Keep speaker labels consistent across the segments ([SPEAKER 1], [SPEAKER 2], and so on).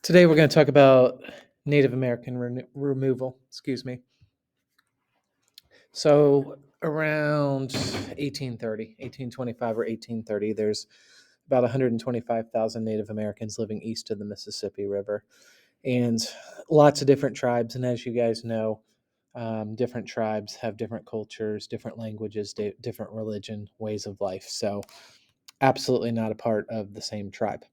[SPEAKER 1] Today we're going to talk about Native American removal. Excuse me. So around 1830, 1825 or 1830, there's about 125,000 Native Americans living east of the Mississippi River, and lots of different tribes. And as you guys know, different tribes have different cultures, different languages, different religion, ways of life. So absolutely not a part of the same tribe.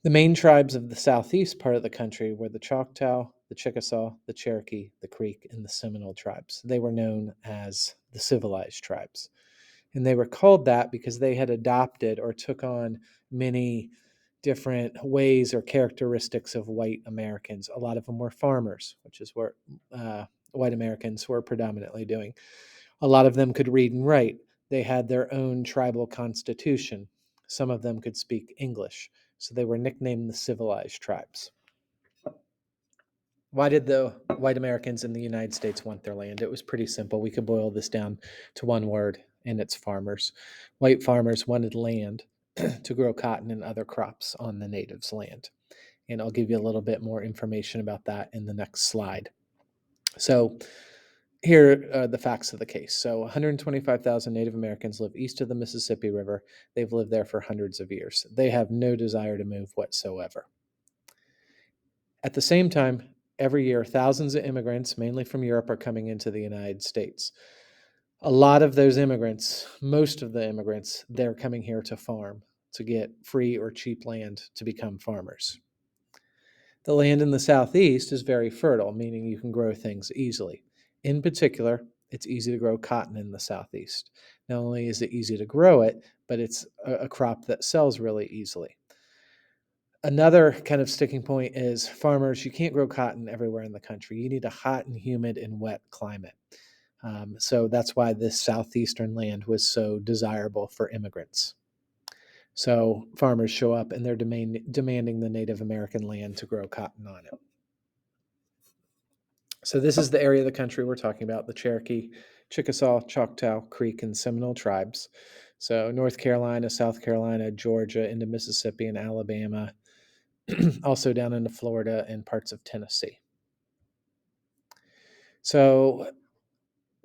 [SPEAKER 1] The main tribes of the southeast part of the country were the Choctaw, the Chickasaw, the Cherokee, the Creek, and the Seminole tribes. They were known as the civilized tribes. And they were called that because they had adopted or took on many different ways or characteristics of white Americans. A lot of them were farmers, which is what white Americans were predominantly doing. A lot of them could read and write. They had their own tribal constitution. Some of them could speak English. So they were nicknamed the civilized tribes. Why did the white Americans in the United States want their land? It was pretty simple. We could boil this down to one word, and it's farmers. White farmers wanted land to grow cotton and other crops on the natives' land. And I'll give you a little bit more information about that in the next slide. So, here are the facts of the case. So, 125,000 Native Americans live east of the Mississippi River. They've lived there for hundreds of years. They have no desire to move whatsoever. At the same time, every year, thousands of immigrants, mainly from Europe, are coming into the United States. A lot of those immigrants, most of the immigrants, they're coming here to farm, to get free or cheap land to become farmers. The land in the southeast is very fertile, meaning you can grow things easily. In particular, it's easy to grow cotton in the southeast. Not only is it easy to grow it, but it's a crop that sells really easily. Another kind of sticking point is farmers, you can't grow cotton everywhere in the country. You need a hot and humid and wet climate. So that's why this southeastern land was so desirable for immigrants. So farmers show up and they're demanding the Native American land to grow cotton on it. So this is the area of the country we're talking about, the Cherokee, Chickasaw, Choctaw, Creek, and Seminole tribes. So North Carolina, South Carolina, Georgia, into Mississippi and Alabama, also down into Florida and parts of Tennessee. So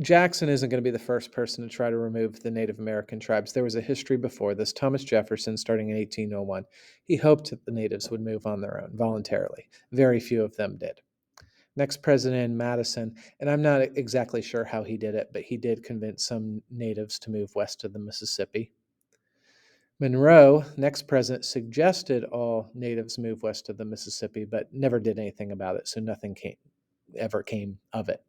[SPEAKER 1] Jackson isn't going to be the first person to try to remove the Native American tribes. There was a history before this. Thomas Jefferson, starting in 1801, he hoped that the natives would move on their own voluntarily. Very few of them did. Next president, Madison, and I'm not exactly sure how he did it, but he did convince some natives to move west of the Mississippi. Monroe, next president, suggested all natives move west of the Mississippi, but never did anything about it, so nothing ever came of it.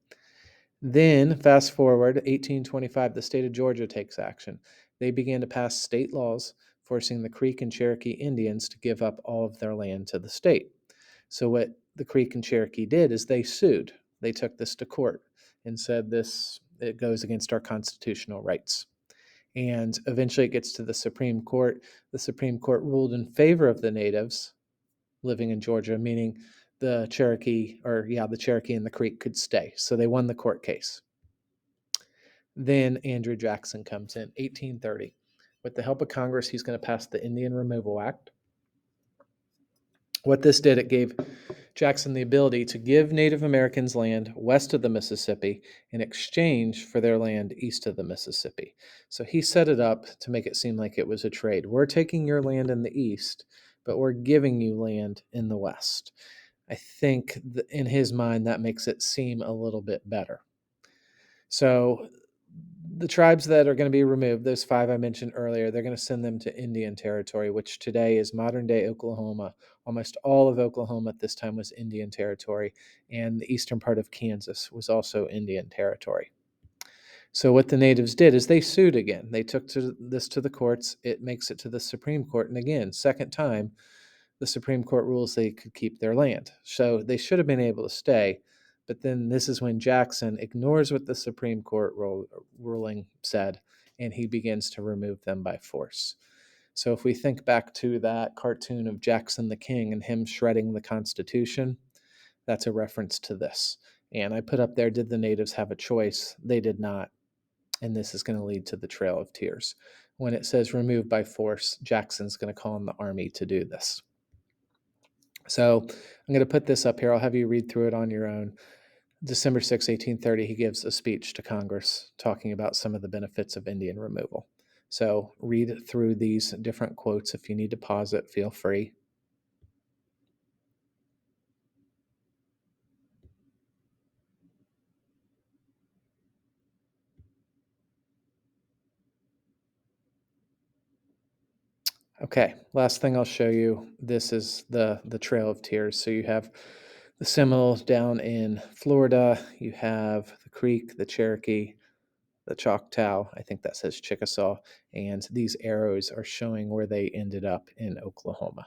[SPEAKER 1] Then, fast forward, 1825, the state of Georgia takes action. They began to pass state laws forcing the Creek and Cherokee Indians to give up all of their land to the state. So, what the Creek and Cherokee did is they sued. They took this to court and said it goes against our constitutional rights. And eventually it gets to the Supreme Court. The Supreme Court ruled in favor of the natives living in Georgia, meaning the Cherokee and the Creek could stay. So they won the court case. Then Andrew Jackson comes in, 1830. With the help of Congress, he's going to pass the Indian Removal Act. What this did, it gave Jackson the ability to give Native Americans land west of the Mississippi in exchange for their land east of the Mississippi. So he set it up to make it seem like it was a trade. We're taking your land in the east, but we're giving you land in the west. I think in his mind that makes it seem a little bit better. So the tribes that are going to be removed, those 5 I mentioned earlier, they're going to send them to Indian Territory, which today is modern-day Oklahoma. Almost all of Oklahoma at this time was Indian Territory, and the eastern part of Kansas was also Indian Territory. So what the natives did is they sued again. They took this to the courts. It makes it to the Supreme Court, and again, second time, the Supreme Court rules they could keep their land. So they should have been able to stay. But then this is when Jackson ignores what the Supreme Court ruling said, and he begins to remove them by force. So if we think back to that cartoon of Jackson the King and him shredding the Constitution, that's a reference to this. And I put up there, did the natives have a choice? They did not. And this is going to lead to the Trail of Tears. When it says remove by force, Jackson's going to call in the army to do this. So I'm going to put this up here. I'll have you read through it on your own. December 6, 1830, he gives a speech to Congress talking about some of the benefits of Indian removal. So read through these different quotes. If you need to pause it, feel free. Okay, last thing I'll show you. This is the Trail of Tears. So you have the Seminole down in Florida. You have the Creek, the Cherokee, the Choctaw. I think that says Chickasaw. And these arrows are showing where they ended up in Oklahoma.